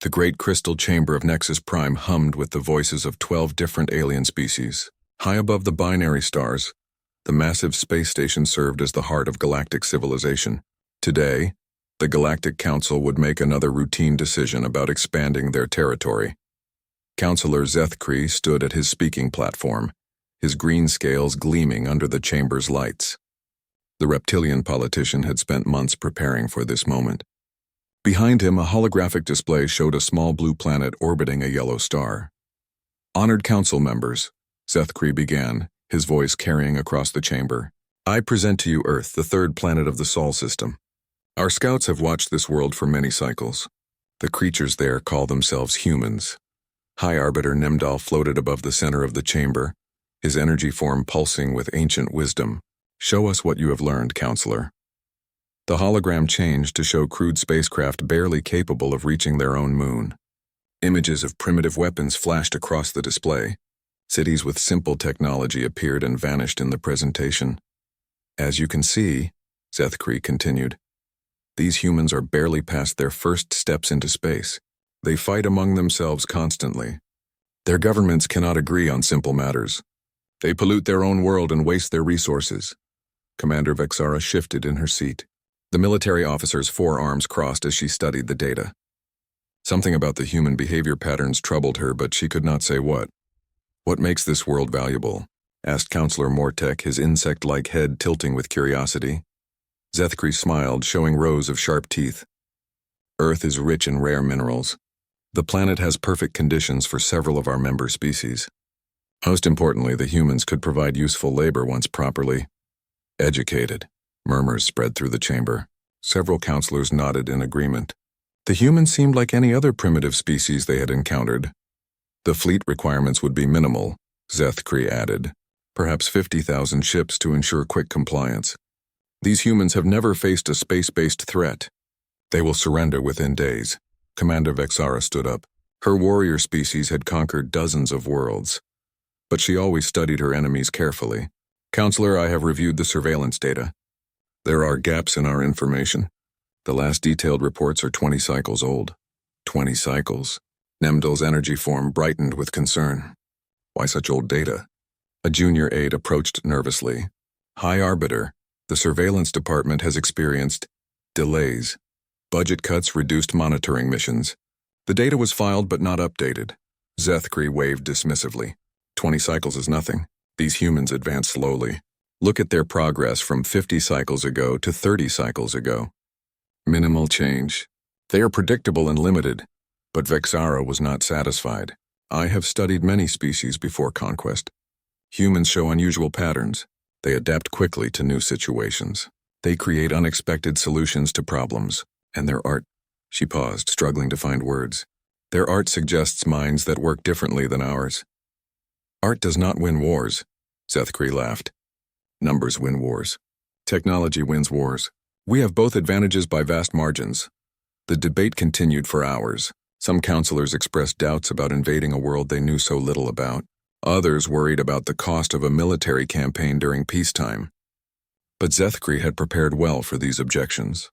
The great crystal chamber of Nexus Prime hummed with the voices of 12 different alien species. High above the binary stars, the massive space station served as the heart of galactic civilization. Today, the Galactic Council would make another routine decision about expanding their territory. Councillor Zethkri stood at his speaking platform, his green scales gleaming under the chamber's lights. The reptilian politician had spent months preparing for this moment. Behind him, a holographic display showed a small blue planet orbiting a yellow star. Honored council members, Zethkri began, his voice carrying across the chamber. I present to you Earth, the third planet of the Sol system. Our scouts have watched this world for many cycles. The creatures there call themselves humans. High Arbiter Nemdal floated above the center of the chamber, his energy form pulsing with ancient wisdom. Show us what you have learned, Counselor. The hologram changed to show crude spacecraft barely capable of reaching their own moon. Images of primitive weapons flashed across the display. Cities with simple technology appeared and vanished in the presentation. As you can see, Zethkri continued, these humans are barely past their first steps into space. They fight among themselves constantly. Their governments cannot agree on simple matters. They pollute their own world and waste their resources. Commander Vexara shifted in her seat. The military officer's forearms crossed as she studied the data. Something about the human behavior patterns troubled her, but she could not say what. What makes this world valuable? Asked Counselor Mortek, his insect-like head tilting with curiosity. Zethkri smiled, showing rows of sharp teeth. Earth is rich in rare minerals. The planet has perfect conditions for several of our member species. Most importantly, the humans could provide useful labor once properly educated. Murmurs spread through the chamber. Several counselors nodded in agreement. The humans seemed like any other primitive species they had encountered. The fleet requirements would be minimal, Zethkri added. Perhaps 50,000 ships to ensure quick compliance. These humans have never faced a space-based threat. They will surrender within days. Commander Vexara stood up. Her warrior species had conquered dozens of worlds, but she always studied her enemies carefully. Counselor, I have reviewed the surveillance data. There are gaps in our information. The last detailed reports are 20 cycles old. 20 cycles? Nemdal's energy form brightened with concern. Why such old data? A junior aide approached nervously. High Arbiter, the surveillance department has experienced delays. Budget cuts reduced monitoring missions. The data was filed but not updated. Zethkri waved dismissively. 20 cycles is nothing. These humans advance slowly. Look at their progress from 50 cycles ago to 30 cycles ago. Minimal change. They are predictable and limited, but Vexara was not satisfied. I have studied many species before conquest. Humans show unusual patterns. They adapt quickly to new situations. They create unexpected solutions to problems, and their art. She paused, struggling to find words. Their art suggests minds that work differently than ours. Art does not win wars, Zethkri laughed. Numbers win wars. Technology wins wars. We have both advantages by vast margins. The debate continued for hours. Some counselors expressed doubts about invading a world they knew so little about. Others worried about the cost of a military campaign during peacetime. But Zethkri had prepared well for these objections.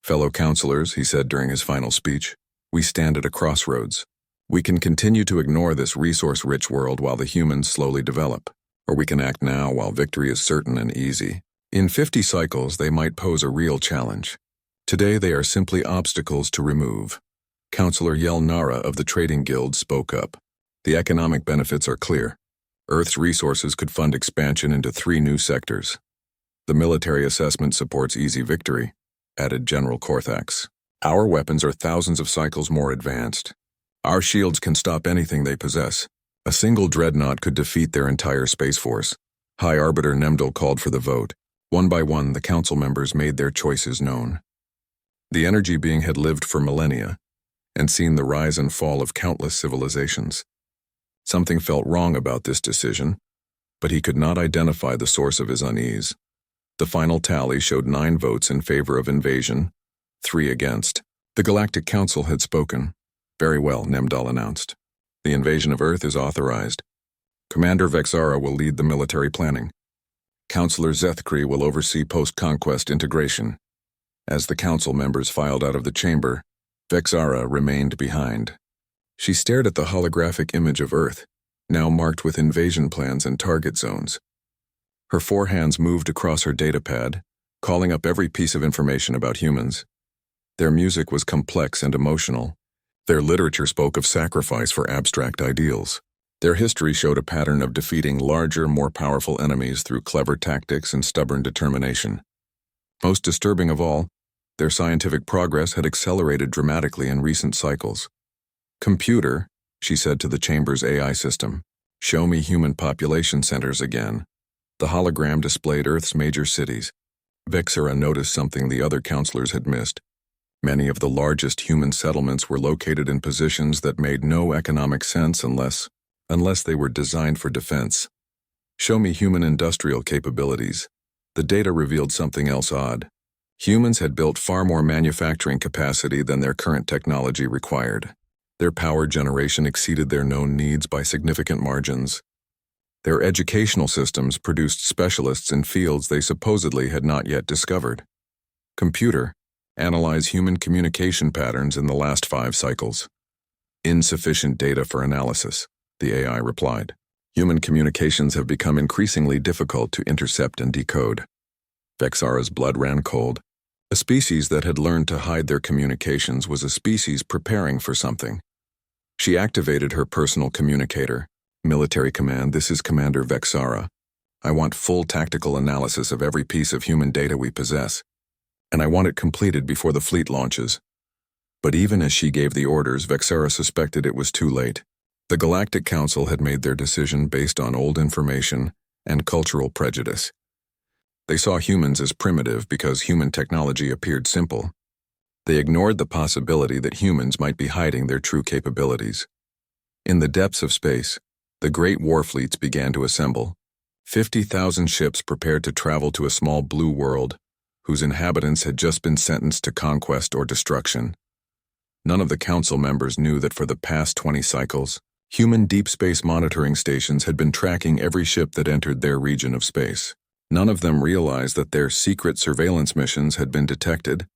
Fellow counselors, he said during his final speech, we stand at a crossroads. We can continue to ignore this resource-rich world while the humans slowly develop. Or we can act now while victory is certain and easy. In 50 cycles, they might pose a real challenge. Today, they are simply obstacles to remove. Counselor Yel Nara of the Trading Guild spoke up. The economic benefits are clear. Earth's resources could fund expansion into 3 new sectors. The military assessment supports easy victory, added General Korthax. Our weapons are thousands of cycles more advanced. Our shields can stop anything they possess. A single dreadnought could defeat their entire space force. High Arbiter Nemdal called for the vote. One by one, the council members made their choices known. The energy being had lived for millennia and seen the rise and fall of countless civilizations. Something felt wrong about this decision, but he could not identify the source of his unease. The final tally showed 9 votes in favor of invasion, 3 against. The Galactic Council had spoken. Very well, Nemdal announced. The invasion of Earth is authorized. Commander Vexara will lead the military planning. Counselor Zethkri will oversee post-conquest integration. As the council members filed out of the chamber, Vexara remained behind. She stared at the holographic image of Earth, now marked with invasion plans and target zones. Her four hands moved across her datapad, calling up every piece of information about humans. Their music was complex and emotional. Their literature spoke of sacrifice for abstract ideals. Their history showed a pattern of defeating larger, more powerful enemies through clever tactics and stubborn determination. Most disturbing of all, their scientific progress had accelerated dramatically in recent cycles. "Computer," she said to the chamber's AI system, "show me human population centers again." The hologram displayed Earth's major cities. Vexara noticed something the other counselors had missed. Many of the largest human settlements were located in positions that made no economic sense unless they were designed for defense. "Show me human industrial capabilities." The data revealed something else odd. Humans had built far more manufacturing capacity than their current technology required. Their power generation exceeded their known needs by significant margins. Their educational systems produced specialists in fields they supposedly had not yet discovered. "Computer, analyze human communication patterns in the last 5 cycles." "Insufficient data for analysis," the AI replied. "Human communications have become increasingly difficult to intercept and decode." Vexara's blood ran cold. A species that had learned to hide their communications was a species preparing for something. She activated her personal communicator. "Military command, this is Commander Vexara. I want full tactical analysis of every piece of human data we possess, and I want it completed before the fleet launches." But even as she gave the orders, Vexara suspected it was too late. The Galactic Council had made their decision based on old information and cultural prejudice. They saw humans as primitive because human technology appeared simple. They ignored the possibility that humans might be hiding their true capabilities. In the depths of space, the great war fleets began to assemble. 50,000 ships prepared to travel to a small blue world whose inhabitants had just been sentenced to conquest or destruction. None of the council members knew that for the past 20 cycles, human deep space monitoring stations had been tracking every ship that entered their region of space. None of them realized that their secret surveillance missions had been detected,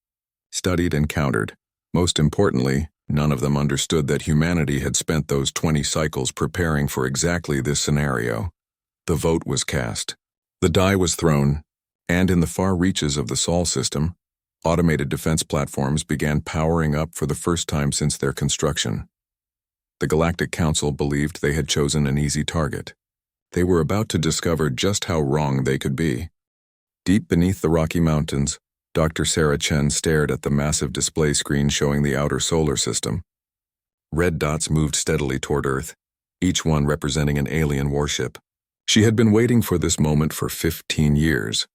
studied, and countered. Most importantly, none of them understood that humanity had spent those 20 cycles preparing for exactly this scenario. The vote was cast. The die was thrown, and in the far reaches of the Sol system, automated defense platforms began powering up for the first time since their construction. The Galactic Council believed they had chosen an easy target. They were about to discover just how wrong they could be. Deep beneath the Rocky Mountains, Dr. Sarah Chen stared at the massive display screen showing the outer solar system. Red dots moved steadily toward Earth, each one representing an alien warship. She had been waiting for this moment for 15 years.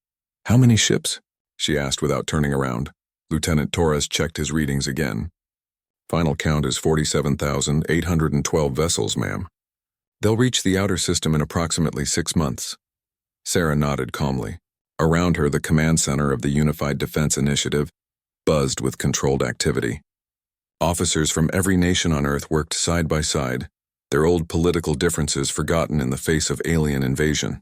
"How many ships?" she asked without turning around. Lieutenant Torres checked his readings again. "Final count is 47,812 vessels, ma'am. They'll reach the outer system in approximately 6 months." Sarah nodded calmly. Around her, the command center of the Unified Defense Initiative buzzed with controlled activity. Officers from every nation on Earth worked side by side, their old political differences forgotten in the face of alien invasion.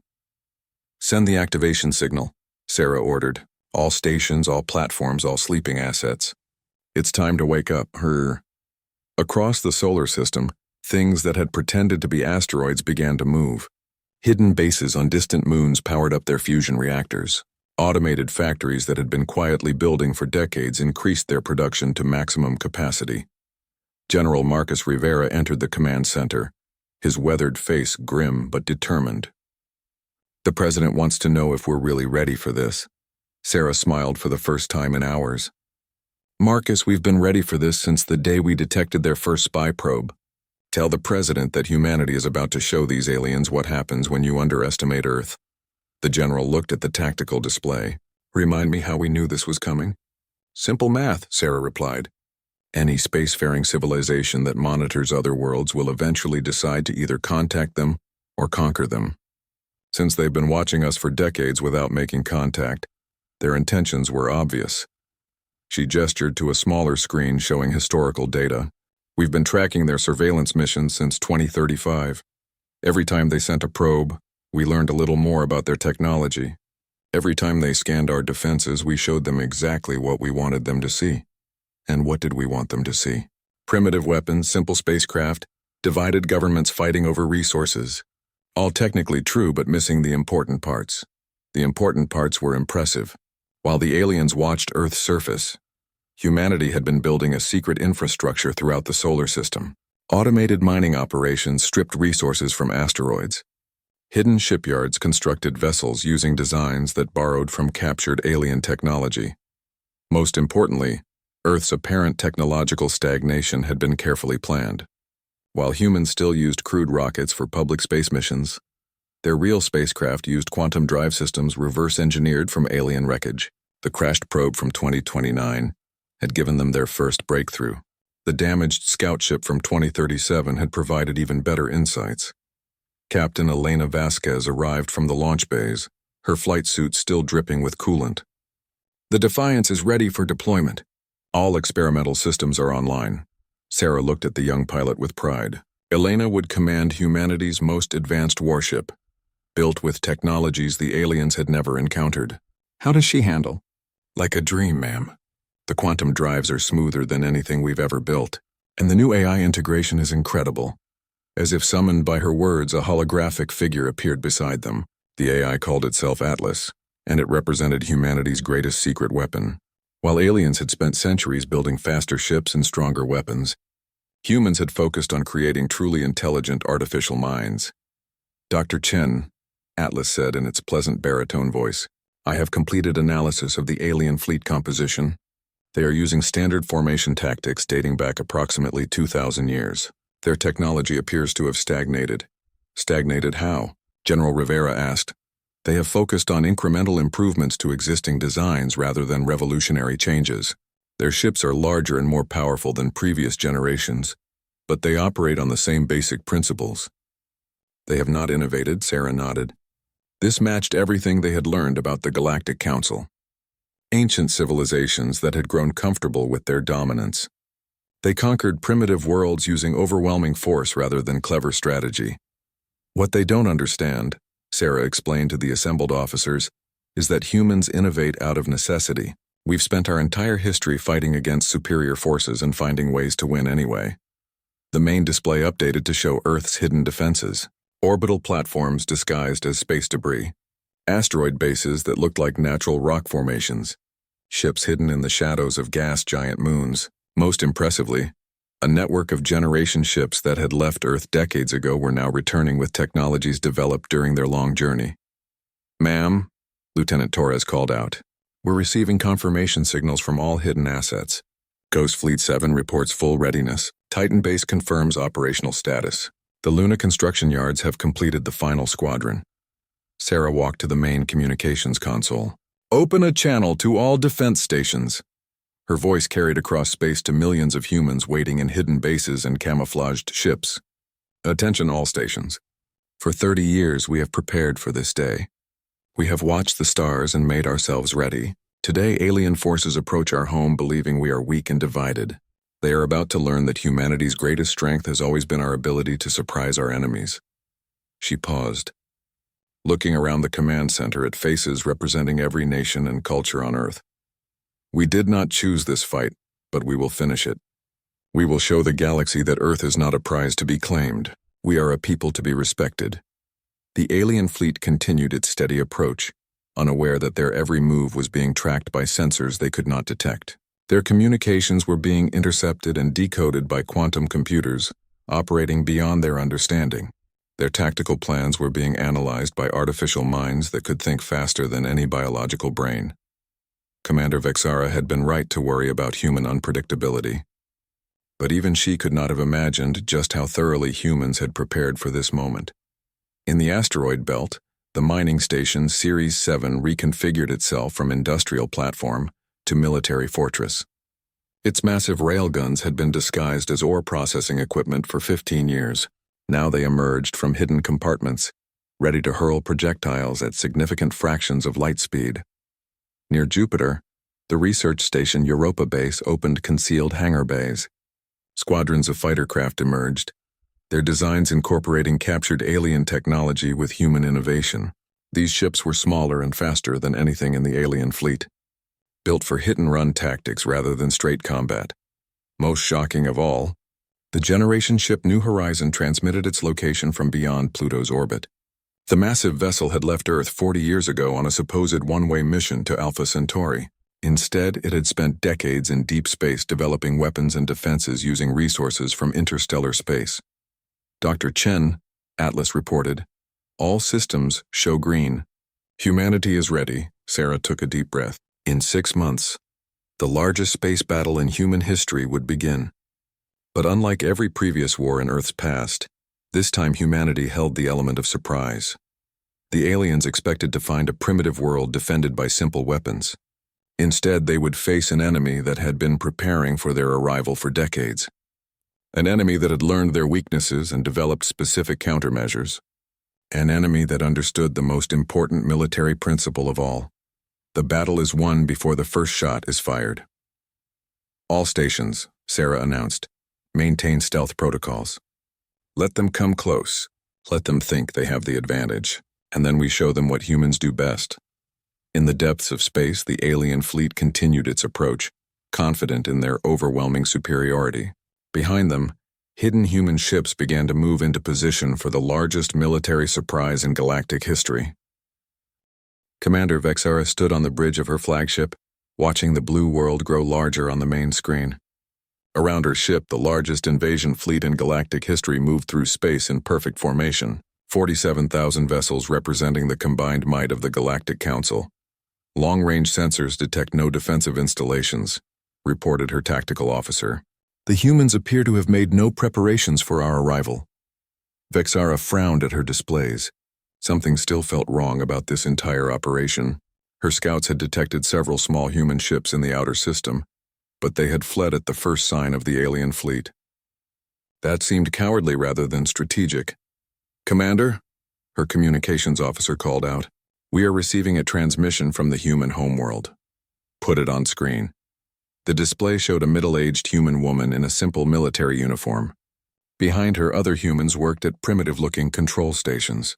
"Send the activation signal," Sarah ordered. "All stations, all platforms, all sleeping assets. It's time to wake up." Across the solar system, things that had pretended to be asteroids began to move. Hidden bases on distant moons powered up their fusion reactors. Automated factories that had been quietly building for decades increased their production to maximum capacity. General Marcus Rivera entered the command center, his weathered face grim but determined. "The president wants to know if we're really ready for this." Sarah smiled for the first time in hours. "Marcus, we've been ready for this since the day we detected their first spy probe. Tell the president that humanity is about to show these aliens what happens when you underestimate Earth." The general looked at the tactical display. "Remind me how we knew this was coming." "Simple math," Sarah replied. "Any spacefaring civilization that monitors other worlds will eventually decide to either contact them or conquer them. Since they've been watching us for decades without making contact, their intentions were obvious." She gestured to a smaller screen showing historical data. "We've been tracking their surveillance missions since 2035. Every time they sent a probe, we learned a little more about their technology. Every time they scanned our defenses, we showed them exactly what we wanted them to see." And what did we want them to see? Primitive weapons, simple spacecraft, divided governments fighting over resources. All technically true, but missing the important parts. The important parts were impressive. While the aliens watched Earth's surface, humanity had been building a secret infrastructure throughout the solar system. Automated mining operations stripped resources from asteroids. Hidden shipyards constructed vessels using designs that borrowed from captured alien technology. Most importantly, Earth's apparent technological stagnation had been carefully planned. While humans still used crude rockets for public space missions, their real spacecraft used quantum drive systems reverse-engineered from alien wreckage. The crashed probe from 2029 had given them their first breakthrough. The damaged scout ship from 2037 had provided even better insights. Captain Elena Vasquez arrived from the launch bays, her flight suit still dripping with coolant. The Defiance is ready for deployment. All experimental systems are online. Sarah looked at the young pilot with pride. Elena would command humanity's most advanced warship, built with technologies the aliens had never encountered. How does she handle? Like a dream, ma'am. The quantum drives are smoother than anything we've ever built, and the new AI integration is incredible. As if summoned by her words, a holographic figure appeared beside them. The AI called itself Atlas, and it represented humanity's greatest secret weapon. While aliens had spent centuries building faster ships and stronger weapons, humans had focused on creating truly intelligent artificial minds. Dr. Chen, Atlas said in its pleasant baritone voice, I have completed analysis of the alien fleet composition. They are using standard formation tactics dating back approximately 2,000 years. Their technology appears to have stagnated. Stagnated how? General Rivera asked. They have focused on incremental improvements to existing designs rather than revolutionary changes. Their ships are larger and more powerful than previous generations, but they operate on the same basic principles. They have not innovated, Sarah nodded. This matched everything they had learned about the Galactic Council. Ancient civilizations that had grown comfortable with their dominance. They conquered primitive worlds using overwhelming force rather than clever strategy. What they don't understand, Sarah explained to the assembled officers, is that humans innovate out of necessity. We've spent our entire history fighting against superior forces and finding ways to win anyway. The main display updated to show Earth's hidden defenses. Orbital platforms disguised as space debris. Asteroid bases that looked like natural rock formations. Ships hidden in the shadows of gas giant moons. Most impressively, a network of generation ships that had left Earth decades ago were now returning with technologies developed during their long journey. Ma'am, Lieutenant Torres called out, we're receiving confirmation signals from all hidden assets. Ghost Fleet 7 reports full readiness. Titan Base confirms operational status. The Luna construction yards have completed the final squadron. Sarah walked to the main communications console. Open a channel to all defense stations. Her voice carried across space to millions of humans waiting in hidden bases and camouflaged ships. Attention all stations. For 30 years we have prepared for this day. We have watched the stars and made ourselves ready. Today alien forces approach our home believing we are weak and divided. They are about to learn that humanity's greatest strength has always been our ability to surprise our enemies. She paused, looking around the command center at faces representing every nation and culture on Earth. We did not choose this fight, but we will finish it. We will show the galaxy that Earth is not a prize to be claimed. We are a people to be respected. The alien fleet continued its steady approach, unaware that their every move was being tracked by sensors they could not detect. Their communications were being intercepted and decoded by quantum computers, operating beyond their understanding. Their tactical plans were being analyzed by artificial minds that could think faster than any biological brain. Commander Vexara had been right to worry about human unpredictability. But even she could not have imagined just how thoroughly humans had prepared for this moment. In the asteroid belt, the mining station Series 7 reconfigured itself from industrial platform to military fortress. Its massive railguns had been disguised as ore processing equipment for 15 years. Now they emerged from hidden compartments, ready to hurl projectiles at significant fractions of light speed. Near Jupiter, the research station Europa Base opened concealed hangar bays. Squadrons of fighter craft emerged, their designs incorporating captured alien technology with human innovation. These ships were smaller and faster than anything in the alien fleet. built for hit-and-run tactics rather than straight combat. Most shocking of all, the generation ship New Horizon transmitted its location from beyond Pluto's orbit. The massive vessel had left Earth 40 years ago on a supposed one-way mission to Alpha Centauri. Instead, it had spent decades in deep space developing weapons and defenses using resources from interstellar space. Dr. Chen, Atlas reported, "All systems show green. Humanity is ready." Sarah took a deep breath. In 6 months, the largest space battle in human history would begin. But unlike every previous war in Earth's past, this time humanity held the element of surprise. The aliens expected to find a primitive world defended by simple weapons. Instead, they would face an enemy that had been preparing for their arrival for decades. An enemy that had learned their weaknesses and developed specific countermeasures. An enemy that understood the most important military principle of all. The battle is won before the first shot is fired. "All stations," Sarah announced, "maintain stealth protocols. Let them come close. Let them think they have the advantage, and then we show them what humans do best." In the depths of space, the alien fleet continued its approach, confident in their overwhelming superiority. Behind them, hidden human ships began to move into position for the largest military surprise in galactic history. Commander Vexara stood on the bridge of her flagship, watching the blue world grow larger on the main screen. Around her ship, the largest invasion fleet in galactic history moved through space in perfect formation, 47,000 vessels representing the combined might of the Galactic Council. "Long-range sensors detect no defensive installations," reported her tactical officer. "The humans appear to have made no preparations for our arrival." Vexara frowned at her displays. Something still felt wrong about this entire operation. Her scouts had detected several small human ships in the outer system, but they had fled at the first sign of the alien fleet. That seemed cowardly rather than strategic. "Commander," her communications officer called out, "we are receiving a transmission from the human homeworld." "Put it on screen." The display showed a middle-aged human woman in a simple military uniform. Behind her, other humans worked at primitive-looking control stations.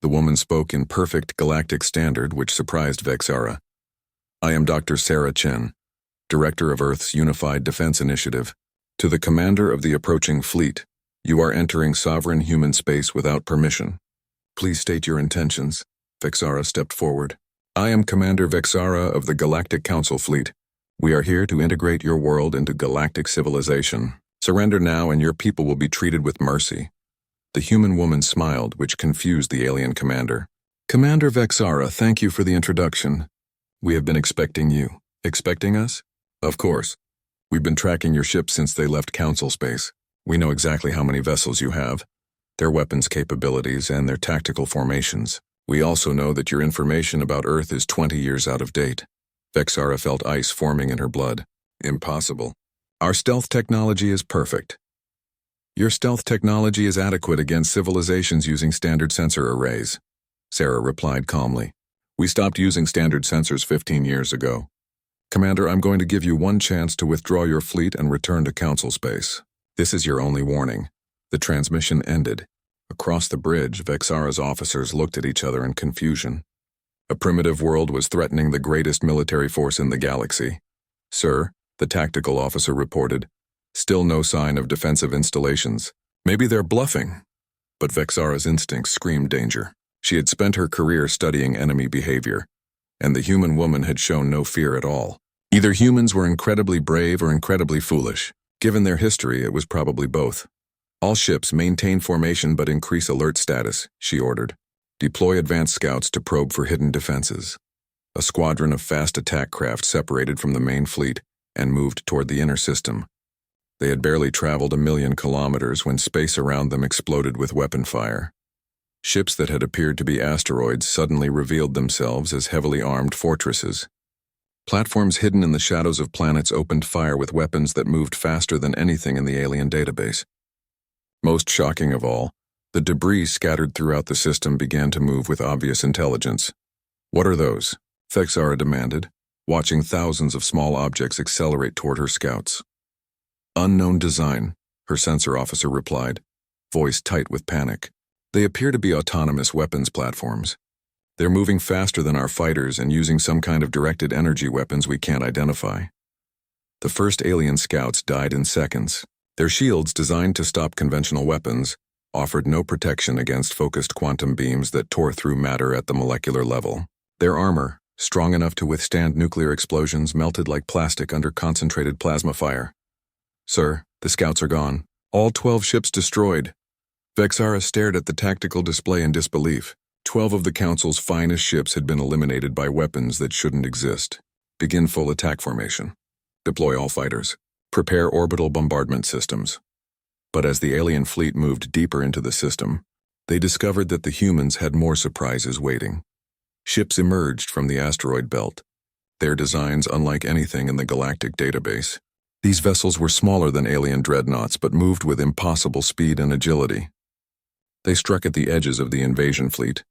The woman spoke in perfect galactic standard, which surprised Vexara. "I am Dr. Sarah Chen, Director of Earth's Unified Defense Initiative. To the commander of the approaching fleet, you are entering sovereign human space without permission. Please state your intentions." Vexara stepped forward. "I am Commander Vexara of the Galactic Council Fleet. We are here to integrate your world into galactic civilization. Surrender now and your people will be treated with mercy." The human woman smiled, which confused the alien commander. "Commander Vexara, thank you for the introduction. We have been expecting you." "Expecting us?" "Of course. We've been tracking your ship since they left Council space. We know exactly how many vessels you have, their weapons capabilities, and their tactical formations. We also know that your information about Earth is 20 years out of date." Vexara felt ice forming in her blood. "Impossible. Our stealth technology is perfect." "Your stealth technology is adequate against civilizations using standard sensor arrays," Sarah replied calmly. "We stopped using standard sensors 15 years ago. Commander, I'm going to give you one chance to withdraw your fleet and return to Council space. This is your only warning." The transmission ended. Across the bridge, Vexara's officers looked at each other in confusion. A primitive world was threatening the greatest military force in the galaxy. "Sir," the tactical officer reported, "still no sign of defensive installations. Maybe they're bluffing." But Vexara's instincts screamed danger. She had spent her career studying enemy behavior, and the human woman had shown no fear at all. Either humans were incredibly brave or incredibly foolish. Given their history, it was probably both. "All ships maintain formation but increase alert status," she ordered. "Deploy advanced scouts to probe for hidden defenses." A squadron of fast attack craft separated from the main fleet and moved toward the inner system. They had barely traveled 1,000,000 kilometers when space around them exploded with weapon fire. Ships that had appeared to be asteroids suddenly revealed themselves as heavily armed fortresses. Platforms hidden in the shadows of planets opened fire with weapons that moved faster than anything in the alien database. Most shocking of all, the debris scattered throughout the system began to move with obvious intelligence. "What are those?" Vexara demanded, watching thousands of small objects accelerate toward her scouts. "Unknown design," her sensor officer replied, voice tight with panic. "They appear to be autonomous weapons platforms. They're moving faster than our fighters and using some kind of directed energy weapons we can't identify. The first alien scouts died in seconds. Their shields, designed to stop conventional weapons, offered no protection against focused quantum beams that tore through matter at the molecular level. Their armor, strong enough to withstand nuclear explosions, melted like plastic under concentrated plasma fire. Sir, the scouts are gone. All 12 ships destroyed. Vexara stared at the tactical display in disbelief. 12 of the Council's finest ships had been eliminated by weapons that shouldn't exist. Begin full attack formation. Deploy all fighters. Prepare orbital bombardment systems. But as the alien fleet moved deeper into the system, they discovered that the humans had more surprises waiting. Ships emerged from the asteroid belt, their designs unlike anything in the galactic database. These vessels were smaller than alien dreadnoughts but moved with impossible speed and agility. They struck at the edges of the invasion fleet,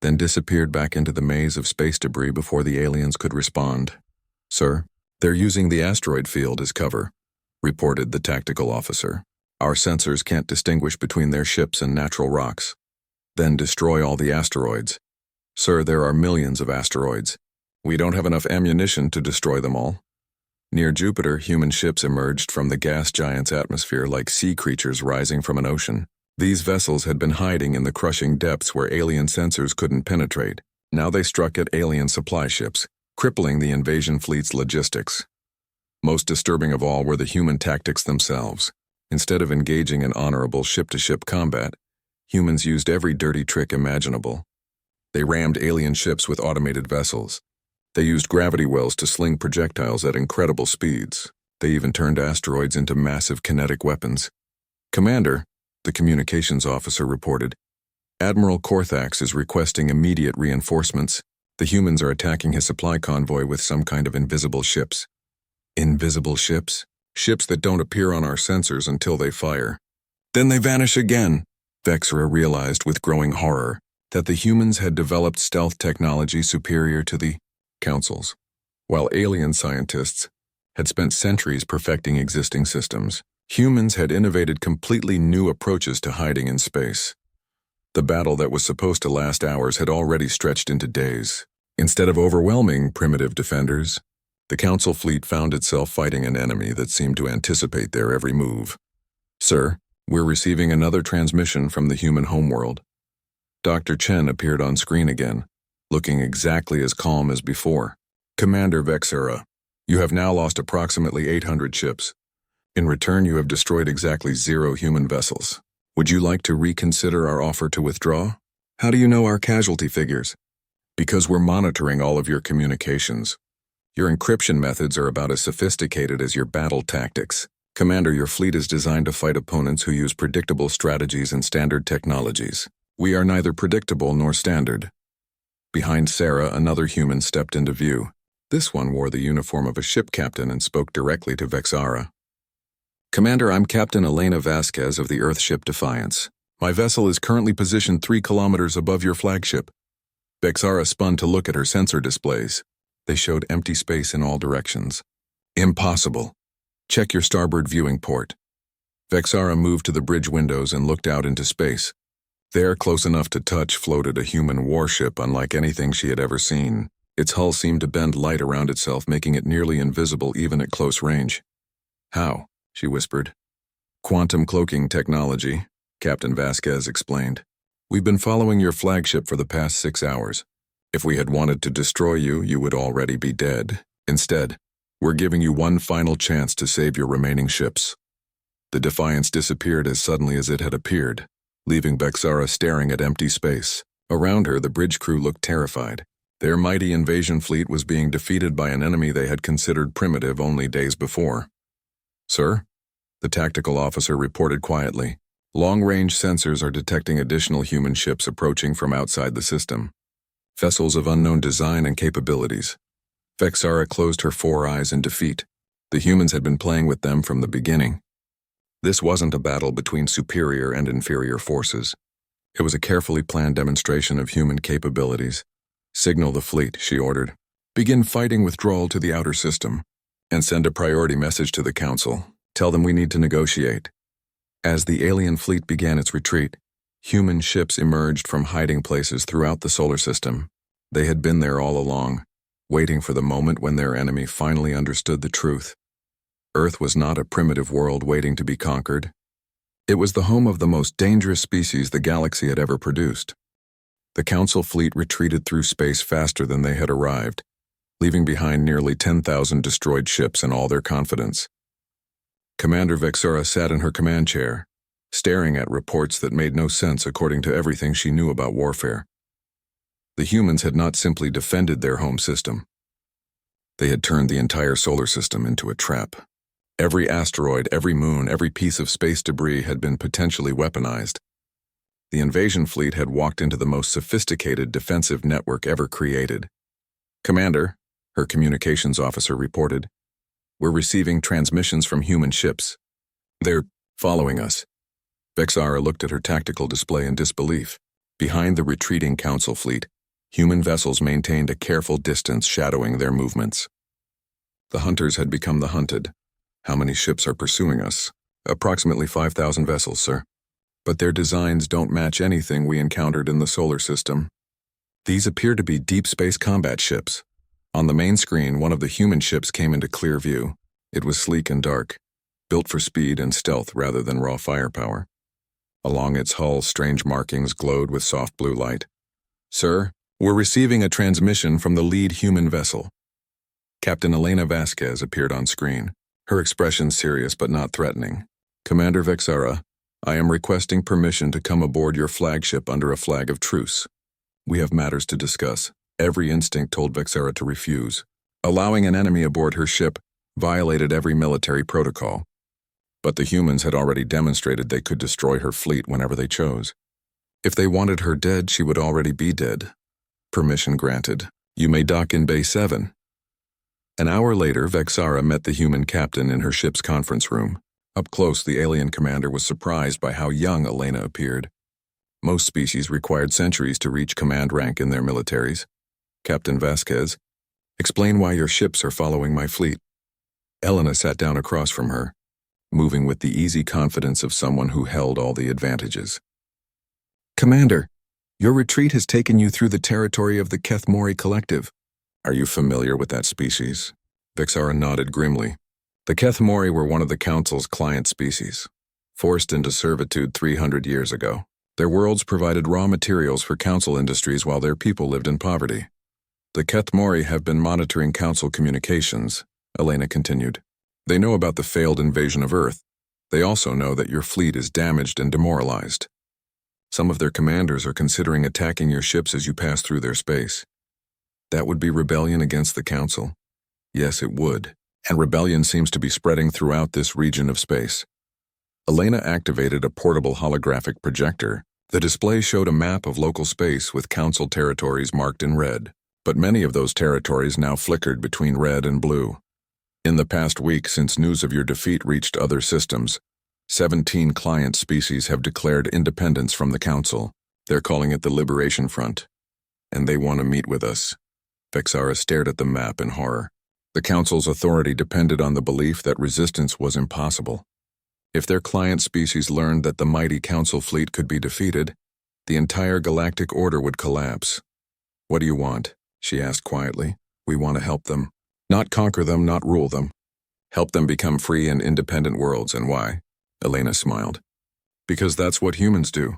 then disappeared back into the maze of space debris before the aliens could respond. Sir, they're using the asteroid field as cover, reported the tactical officer. Our sensors can't distinguish between their ships and natural rocks. Then destroy all the asteroids. Sir, there are millions of asteroids. We don't have enough ammunition to destroy them all. Near Jupiter, human ships emerged from the gas giant's atmosphere like sea creatures rising from an ocean. These vessels had been hiding in the crushing depths where alien sensors couldn't penetrate. Now they struck at alien supply ships, crippling the invasion fleet's logistics. Most disturbing of all were the human tactics themselves. Instead of engaging in honorable ship-to-ship combat, humans used every dirty trick imaginable. They rammed alien ships with automated vessels. They used gravity wells to sling projectiles at incredible speeds. They even turned asteroids into massive kinetic weapons. Commander, the communications officer reported, Admiral Korthax is requesting immediate reinforcements. The humans are attacking his supply convoy with some kind of invisible ships. Invisible ships? Ships that don't appear on our sensors until they fire. Then they vanish again. Vexara realized with growing horror that the humans had developed stealth technology superior to the Council's, while alien scientists had spent centuries perfecting existing systems. Humans had innovated completely new approaches to hiding in space. The battle that was supposed to last hours had already stretched into days. Instead of overwhelming primitive defenders, the Council fleet found itself fighting an enemy that seemed to anticipate their every move. Sir, we're receiving another transmission from the human homeworld. Dr. Chen appeared on screen again, looking exactly as calm as before. Commander Vexara, you have now lost approximately 800 ships. In return, you have destroyed exactly 0 human vessels. Would you like to reconsider our offer to withdraw? How do you know our casualty figures? Because we're monitoring all of your communications. Your encryption methods are about as sophisticated as your battle tactics. Commander, your fleet is designed to fight opponents who use predictable strategies and standard technologies. We are neither predictable nor standard. Behind Sarah, another human stepped into view. This one wore the uniform of a ship captain and spoke directly to Vexara. Commander, I'm Captain Elena Vasquez of the Earthship Defiance. My vessel is currently positioned 3 kilometers above your flagship. Vexara spun to look at her sensor displays. They showed empty space in all directions. Impossible. Check your starboard viewing port. Vexara moved to the bridge windows and looked out into space. There, close enough to touch, floated a human warship unlike anything she had ever seen. Its hull seemed to bend light around itself, making it nearly invisible even at close range. How? She whispered. Quantum cloaking technology, Captain Vasquez explained. We've been following your flagship for the past 6 hours. If we had wanted to destroy you, you would already be dead. Instead, we're giving you one final chance to save your remaining ships. The Defiance disappeared as suddenly as it had appeared, leaving Vexara staring at empty space. Around her, the bridge crew looked terrified. Their mighty invasion fleet was being defeated by an enemy they had considered primitive only days before. Sir, the tactical officer reported quietly. Long-range sensors are detecting additional human ships approaching from outside the system. Vessels of unknown design and capabilities. Vexara closed her 4 eyes in defeat. The humans had been playing with them from the beginning. This wasn't a battle between superior and inferior forces. It was a carefully planned demonstration of human capabilities. Signal the fleet, she ordered. Begin fighting withdrawal to the outer system. And send a priority message to the Council. Tell them we need to negotiate. As the alien fleet began its retreat, human ships emerged from hiding places throughout the solar system. They had been there all along, waiting for the moment when their enemy finally understood the truth. Earth was not a primitive world waiting to be conquered. It was the home of the most dangerous species the galaxy had ever produced. The Council fleet retreated through space faster than they had arrived, leaving behind nearly 10,000 destroyed ships and all their confidence. Commander Vexara sat in her command chair, staring at reports that made no sense according to everything she knew about warfare. The humans had not simply defended their home system. They had turned the entire solar system into a trap. Every asteroid, every moon, every piece of space debris had been potentially weaponized. The invasion fleet had walked into the most sophisticated defensive network ever created. "Commander," her communications officer reported, "we're receiving transmissions from human ships. They're following us." Vexara looked at her tactical display in disbelief. Behind the retreating Council fleet, human vessels maintained a careful distance shadowing their movements. The hunters had become the hunted. "How many ships are pursuing us?" "Approximately 5,000 vessels, sir. But their designs don't match anything we encountered in the solar system. These appear to be deep space combat ships." On the main screen, one of the human ships came into clear view. It was sleek and dark, built for speed and stealth rather than raw firepower. Along its hull, strange markings glowed with soft blue light. "Sir, we're receiving a transmission from the lead human vessel." Captain Elena Vasquez appeared on screen, her expression serious but not threatening. "Commander Vexara, I am requesting permission to come aboard your flagship under a flag of truce. We have matters to discuss." Every instinct told Vexara to refuse. Allowing an enemy aboard her ship violated every military protocol. But the humans had already demonstrated they could destroy her fleet whenever they chose. If they wanted her dead, she would already be dead. Permission granted. "You may dock in Bay 7. An hour later, Vexara met the human captain in her ship's conference room. Up close, the alien commander was surprised by how young Elena appeared. Most species required centuries to reach command rank in their militaries. "Captain Vasquez, explain why your ships are following my fleet." Elena sat down across from her, moving with the easy confidence of someone who held all the advantages. "Commander, your retreat has taken you through the territory of the Kethmori Collective." "Are you familiar with that species?" Vexara nodded grimly. The Kethmori were one of the Council's client species, forced into servitude 300 years ago. Their worlds provided raw materials for Council industries while their people lived in poverty. "The Kethmori have been monitoring Council communications," Elena continued. "They know about the failed invasion of Earth. They also know that your fleet is damaged and demoralized. Some of their commanders are considering attacking your ships as you pass through their space. That would be rebellion against the Council." "Yes, it would. And rebellion seems to be spreading throughout this region of space." Elena activated a portable holographic projector. The display showed a map of local space with Council territories marked in red, but many of those territories now flickered between red and blue. "In the past week, since news of your defeat reached other systems, 17 client species have declared independence from the Council. They're calling it the Liberation Front. And they want to meet with us." Vexara stared at the map in horror. The Council's authority depended on the belief that resistance was impossible. If their client species learned that the mighty Council fleet could be defeated, the entire galactic order would collapse. "What do you want?" she asked quietly. "We want to help them. Not conquer them, not rule them. Help them become free and independent worlds. And why?" Elena smiled. "Because that's what humans do.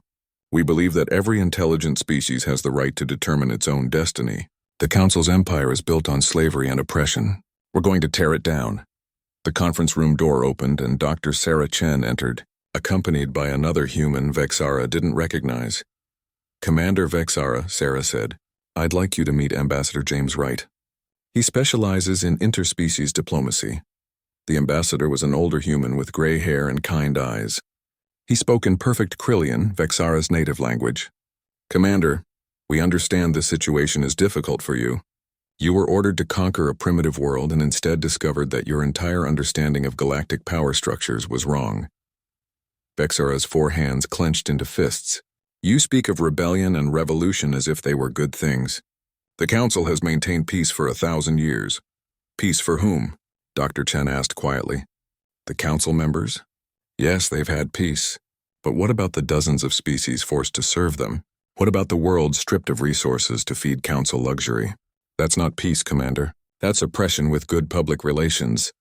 We believe that every intelligent species has the right to determine its own destiny. The Council's empire is built on slavery and oppression. We're going to tear it down." The conference room door opened and Dr. Sarah Chen entered, accompanied by another human Vexara didn't recognize. "Commander Vexara," Sarah said, "I'd like you to meet Ambassador James Wright. He specializes in interspecies diplomacy." The ambassador was an older human with gray hair and kind eyes. He spoke in perfect Krillian, Vexara's native language. "Commander, we understand this situation is difficult for you. You were ordered to conquer a primitive world and instead discovered that your entire understanding of galactic power structures was wrong." Vexara's 4 hands clenched into fists. "You speak of rebellion and revolution as if they were good things. The Council has maintained peace for 1,000 years. Peace for whom?" Dr. Chen asked quietly. "The Council members? Yes, they've had peace. But what about the dozens of species forced to serve them? What about the world stripped of resources to feed council luxury? That's not peace, Commander. That's oppression with good public relations.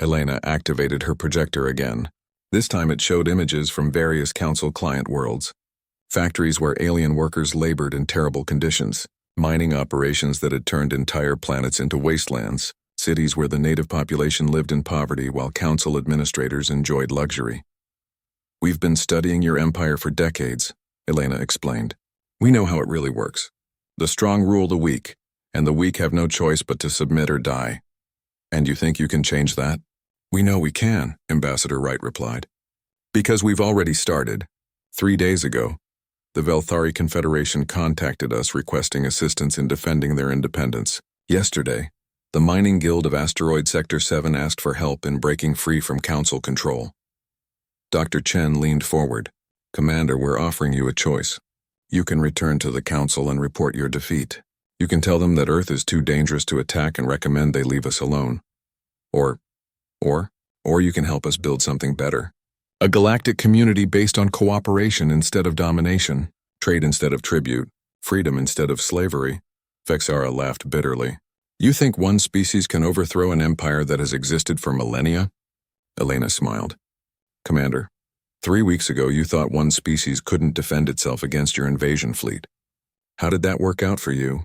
Elena activated her projector again. This time it showed images from various council client worlds. Factories where alien workers labored in terrible conditions. Mining operations that had turned entire planets into wastelands. Cities where the native population lived in poverty while council administrators enjoyed luxury. We've been studying your empire for decades, Elena explained. We know how it really works. The strong rule the weak, and the weak have no choice but to submit or die. And you think you can change that? We know we can, Ambassador Wright replied. Because we've already started. 3 days ago, the Velthari Confederation contacted us requesting assistance in defending their independence. Yesterday, the Mining Guild of Asteroid Sector 7 asked for help in breaking free from council control. Dr. Chen leaned forward. Commander, we're offering you a choice. You can return to the council and report your defeat. You can tell them that Earth is too dangerous to attack and recommend they leave us alone. Or you can help us build something better. A galactic community based on cooperation instead of domination, trade instead of tribute, freedom instead of slavery. Vexara laughed bitterly. You think one species can overthrow an empire that has existed for millennia? Elena smiled. Commander, 3 weeks ago you thought one species couldn't defend itself against your invasion fleet. How did that work out for you?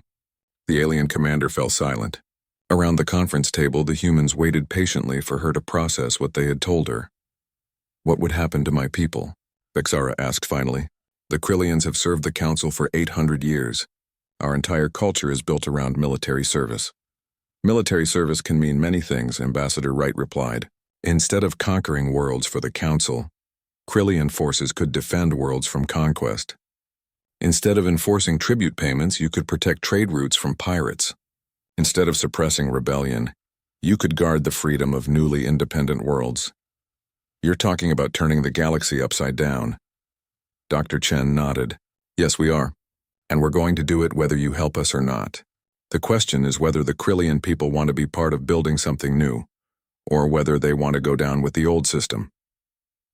The alien commander fell silent. Around the conference table, the humans waited patiently for her to process what they had told her. What would happen to my people? Vexara asked finally. The Krillians have served the council for 800 years. Our entire culture is built around military service. Military service can mean many things, Ambassador Wright replied. Instead of conquering worlds for the council, Krillian forces could defend worlds from conquest. Instead of enforcing tribute payments, you could protect trade routes from pirates. Instead of suppressing rebellion, you could guard the freedom of newly independent worlds. You're talking about turning the galaxy upside down. Dr. Chen nodded. Yes, we are. And we're going to do it whether you help us or not. The question is whether the Krillian people want to be part of building something new, or whether they want to go down with the old system.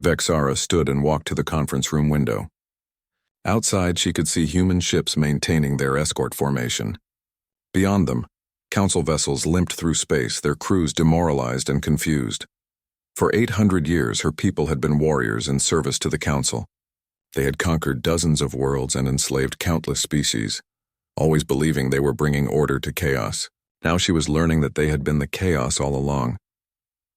Vexara stood and walked to the conference room window. Outside, she could see human ships maintaining their escort formation. Beyond them, council vessels limped through space, their crews demoralized and confused. For 800 years, her people had been warriors in service to the council. They had conquered dozens of worlds and enslaved countless species, always believing they were bringing order to chaos. Now she was learning that they had been the chaos all along.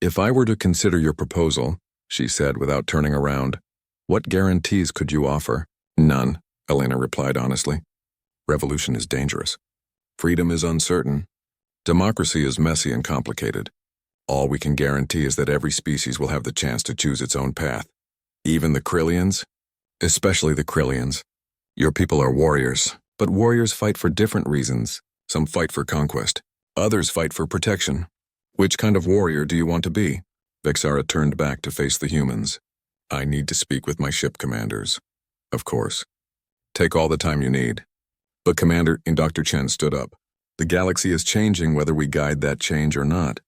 If I were to consider your proposal, she said without turning around, what guarantees could you offer? None, Elena replied honestly. Revolution is dangerous. Freedom is uncertain. Democracy is messy and complicated. All we can guarantee is that every species will have the chance to choose its own path. Even the Krillians? Especially the Krillians. Your people are warriors, but warriors fight for different reasons. Some fight for conquest. Others fight for protection. Which kind of warrior do you want to be? Vexara turned back to face the humans. I need to speak with my ship commanders. Of course. Take all the time you need. But Commander, Dr. Chen stood up. The galaxy is changing whether we guide that change or not.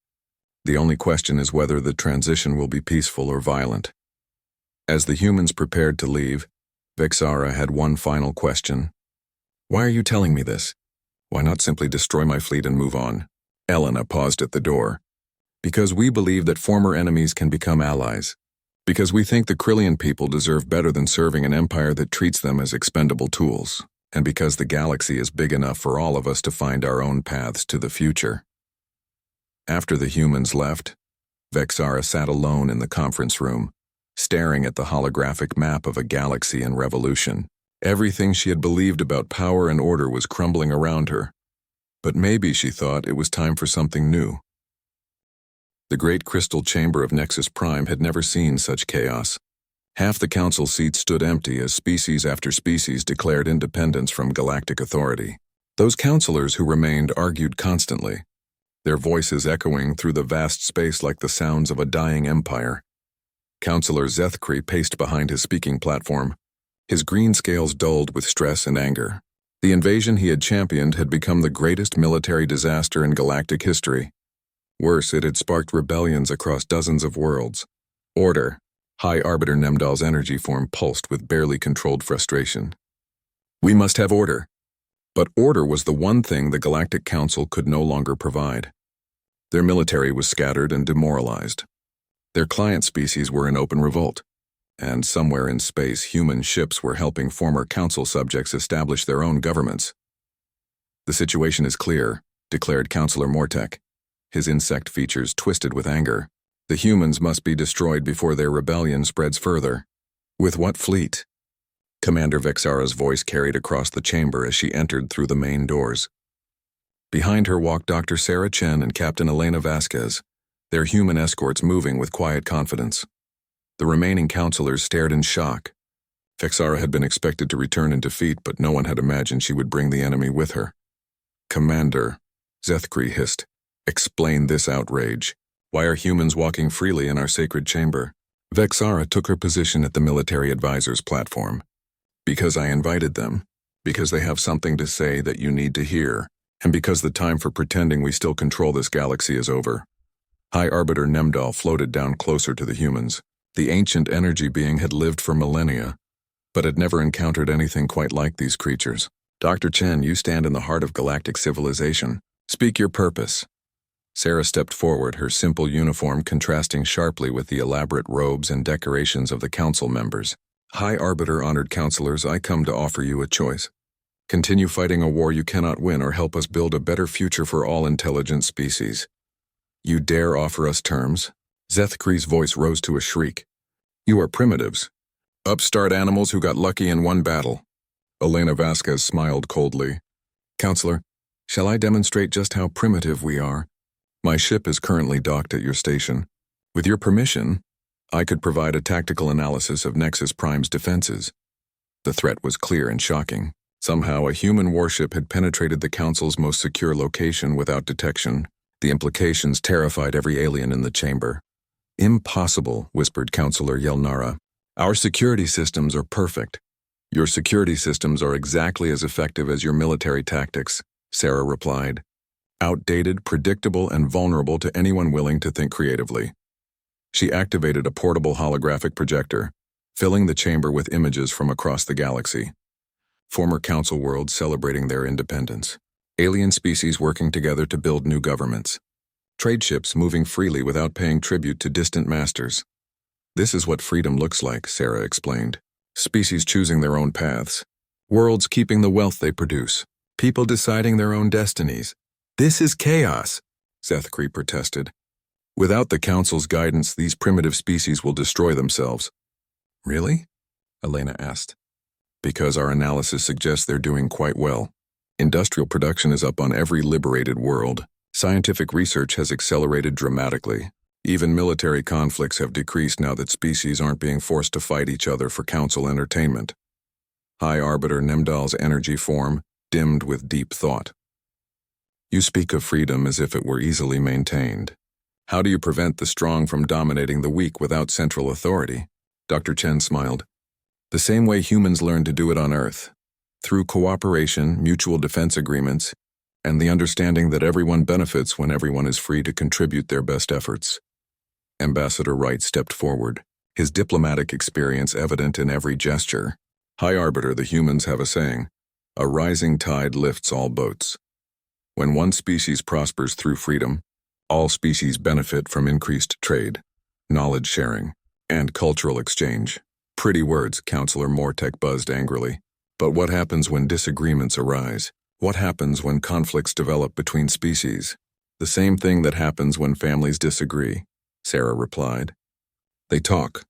The only question is whether the transition will be peaceful or violent. As the humans prepared to leave, Vexara had one final question. Why are you telling me this? Why not simply destroy my fleet and move on? Elena paused at the door. Because we believe that former enemies can become allies. Because we think the Krillian people deserve better than serving an empire that treats them as expendable tools. And because the galaxy is big enough for all of us to find our own paths to the future. After the humans left, Vexara sat alone in the conference room, staring at the holographic map of a galaxy in revolution. Everything she had believed about power and order was crumbling around her. But maybe she thought it was time for something new. The great crystal chamber of Nexus Prime had never seen such chaos. Half the council seats stood empty as species after species declared independence from galactic authority. Those councilors who remained argued constantly, their voices echoing through the vast space like the sounds of a dying empire. Councilor Zethkri paced behind his speaking platform, his green scales dulled with stress and anger. The invasion he had championed had become the greatest military disaster in galactic history. Worse, it had sparked rebellions across dozens of worlds. Order, High Arbiter Nemdal's energy form pulsed with barely controlled frustration. We must have order. But order was the one thing the Galactic Council could no longer provide. Their military was scattered and demoralized. Their client species were in open revolt. And somewhere in space, human ships were helping former Council subjects establish their own governments. The situation is clear, declared Councillor Mortek, his insect features twisted with anger. The humans must be destroyed before their rebellion spreads further. With what fleet? Commander Vexara's voice carried across the chamber as she entered through the main doors. Behind her walked Dr. Sarah Chen and Captain Elena Vasquez, their human escorts moving with quiet confidence. The remaining counselors stared in shock. Vexara had been expected to return in defeat, but no one had imagined she would bring the enemy with her. Commander, Zethkri hissed, explain this outrage. Why are humans walking freely in our sacred chamber? Vexara took her position at the military advisor's platform. Because I invited them. Because they have something to say that you need to hear. And because the time for pretending we still control this galaxy is over. High Arbiter Nemdal floated down closer to the humans. The ancient energy being had lived for millennia, but had never encountered anything quite like these creatures. Dr. Chen, you stand in the heart of galactic civilization. Speak your purpose. Sarah stepped forward, her simple uniform contrasting sharply with the elaborate robes and decorations of the council members. High Arbiter, honored counselors, I come to offer you a choice. Continue fighting a war you cannot win or help us build a better future for all intelligent species. You dare offer us terms? Zethkri's voice rose to a shriek. You are primitives. Upstart animals who got lucky in one battle. Elena Vasquez smiled coldly. Counselor, shall I demonstrate just how primitive we are? My ship is currently docked at your station. With your permission, I could provide a tactical analysis of Nexus Prime's defenses. The threat was clear and shocking. Somehow a human warship had penetrated the Council's most secure location without detection. The implications terrified every alien in the chamber. Impossible, whispered Counselor Yelnara. Our security systems are perfect. Your security systems are exactly as effective as your military tactics, Sarah replied. Outdated, predictable, and vulnerable to anyone willing to think creatively. She activated a portable holographic projector, filling the chamber with images from across the galaxy. Former Council worlds celebrating their independence. Alien species working together to build new governments. Trade ships moving freely without paying tribute to distant masters. This is what freedom looks like, Sarah explained. Species choosing their own paths. Worlds keeping the wealth they produce. People deciding their own destinies. This is chaos, Zethkri protested. Without the Council's guidance, these primitive species will destroy themselves. Really? Elena asked. Because our analysis suggests they're doing quite well. Industrial production is up on every liberated world. Scientific research has accelerated dramatically. Even military conflicts have decreased now that species aren't being forced to fight each other for Council entertainment. High Arbiter Nemdal's energy form dimmed with deep thought. You speak of freedom as if it were easily maintained. How do you prevent the strong from dominating the weak without central authority? Dr. Chen smiled. The same way humans learned to do it on Earth. Through cooperation, mutual defense agreements, and the understanding that everyone benefits when everyone is free to contribute their best efforts. Ambassador Wright stepped forward, his diplomatic experience evident in every gesture. High Arbiter, the humans have a saying, a rising tide lifts all boats. When one species prospers through freedom, all species benefit from increased trade, knowledge sharing, and cultural exchange. Pretty words, Counselor Mortek buzzed angrily. But what happens when disagreements arise? What happens when conflicts develop between species? The same thing that happens when families disagree, Sarah replied. They talk.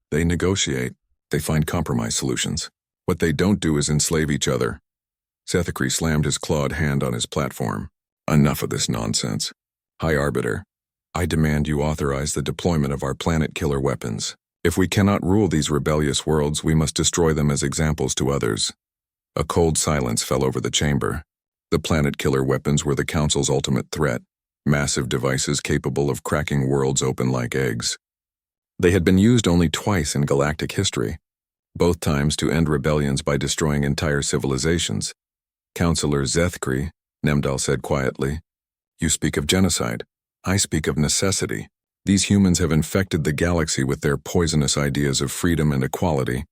They negotiate. They find compromise solutions. What they don't do is enslave each other. Zethkri slammed his clawed hand on his platform. Enough of this nonsense. High Arbiter, I demand you authorize the deployment of our planet-killer weapons. If we cannot rule these rebellious worlds, we must destroy them as examples to others. A cold silence fell over the chamber. The planet-killer weapons were the Council's ultimate threat, massive devices capable of cracking worlds open like eggs. They had been used only twice in galactic history, both times to end rebellions by destroying entire civilizations. Counselor Zethkri, Nemdal said quietly, you speak of genocide. I speak of necessity. These humans have infected the galaxy with their poisonous ideas of freedom and equality.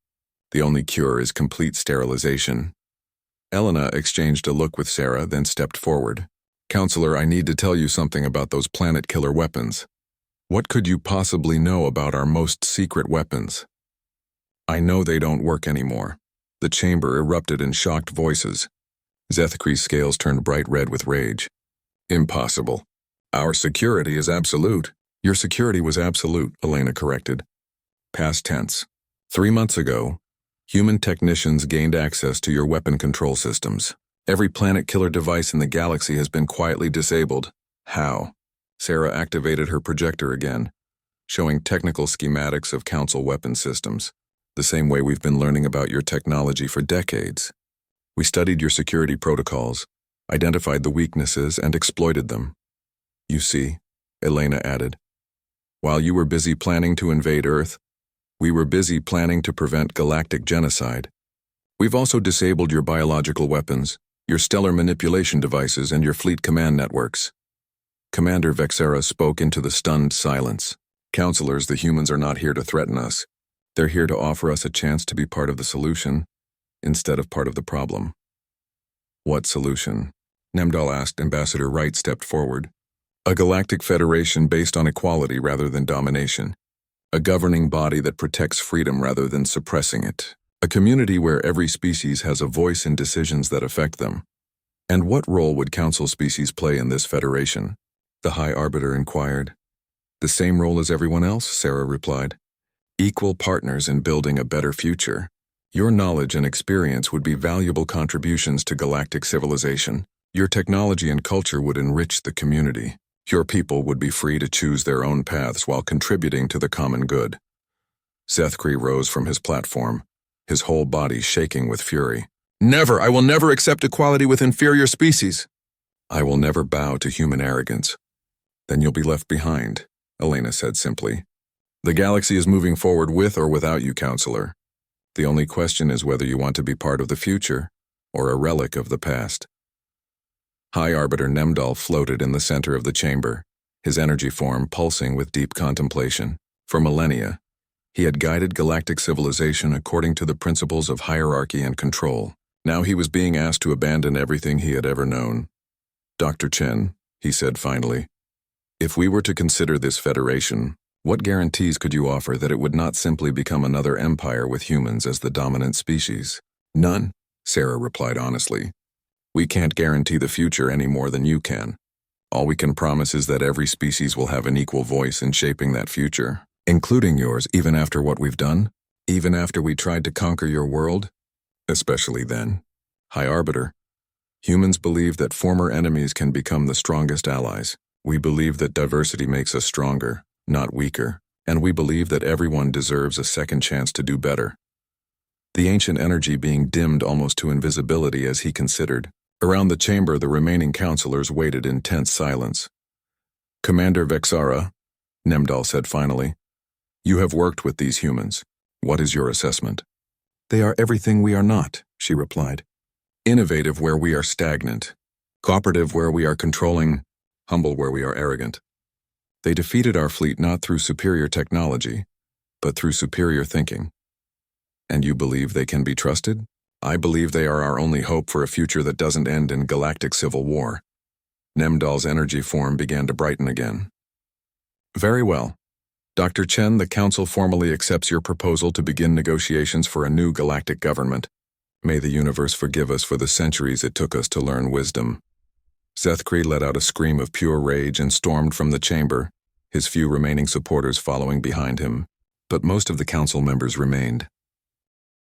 The only cure is complete sterilization. Elena exchanged a look with Sarah, then stepped forward. Counselor, I need to tell you something about those planet-killer weapons. What could you possibly know about our most secret weapons? I know they don't work anymore. The chamber erupted in shocked voices. Zethkri's scales turned bright red with rage. Impossible. Our security is absolute. Your security was absolute, Elena corrected. Past tense. 3 months ago, human technicians gained access to your weapon control systems. Every planet-killer device in the galaxy has been quietly disabled. How? Sarah activated her projector again, showing technical schematics of Council weapon systems, the same way we've been learning about your technology for decades. We studied your security protocols, identified the weaknesses, and exploited them. You see, Elena added, while you were busy planning to invade Earth, we were busy planning to prevent galactic genocide. We've also disabled your biological weapons, your stellar manipulation devices, and your fleet command networks. Commander Vexera spoke into the stunned silence. Counselors, the humans are not here to threaten us. They're here to offer us a chance to be part of the solution, instead of part of the problem. What solution? Nemdal asked. Ambassador Wright stepped forward. A galactic federation based on equality rather than domination. A governing body that protects freedom rather than suppressing it. A community where every species has a voice in decisions that affect them. And what role would Council species play in this federation? The High Arbiter inquired. The same role as everyone else, Sarah replied. Equal partners in building a better future. Your knowledge and experience would be valuable contributions to galactic civilization. Your technology and culture would enrich the community. Your people would be free to choose their own paths while contributing to the common good. Zethkri rose from his platform, his whole body shaking with fury. Never! I will never accept equality with inferior species! I will never bow to human arrogance. Then you'll be left behind, Elena said simply. The galaxy is moving forward with or without you, Counselor. The only question is whether you want to be part of the future or a relic of the past. High Arbiter Nemdal floated in the center of the chamber, his energy form pulsing with deep contemplation. For millennia, he had guided galactic civilization according to the principles of hierarchy and control. Now he was being asked to abandon everything he had ever known. Dr. Chen, he said finally, if we were to consider this federation, what guarantees could you offer that it would not simply become another empire with humans as the dominant species? None, Sarah replied honestly. We can't guarantee the future any more than you can. All we can promise is that every species will have an equal voice in shaping that future, including yours, even after what we've done, even after we tried to conquer your world, especially then. High Arbiter, humans believe that former enemies can become the strongest allies. We believe that diversity makes us stronger, not weaker, and we believe that everyone deserves a second chance to do better. The ancient energy being dimmed almost to invisibility as he considered. Around the chamber, the remaining counselors waited in tense silence. Commander Vexara, Nemdal said finally, you have worked with these humans. What is your assessment? They are everything we are not, she replied. Innovative where we are stagnant. Cooperative where we are controlling. Humble where we are arrogant. They defeated our fleet not through superior technology, but through superior thinking. And you believe they can be trusted? I believe they are our only hope for a future that doesn't end in galactic civil war. Nemdal's energy form began to brighten again. Very well. Dr. Chen, the Council formally accepts your proposal to begin negotiations for a new galactic government. May the universe forgive us for the centuries it took us to learn wisdom. Zethkri let out a scream of pure rage and stormed from the chamber, his few remaining supporters following behind him. But most of the Council members remained.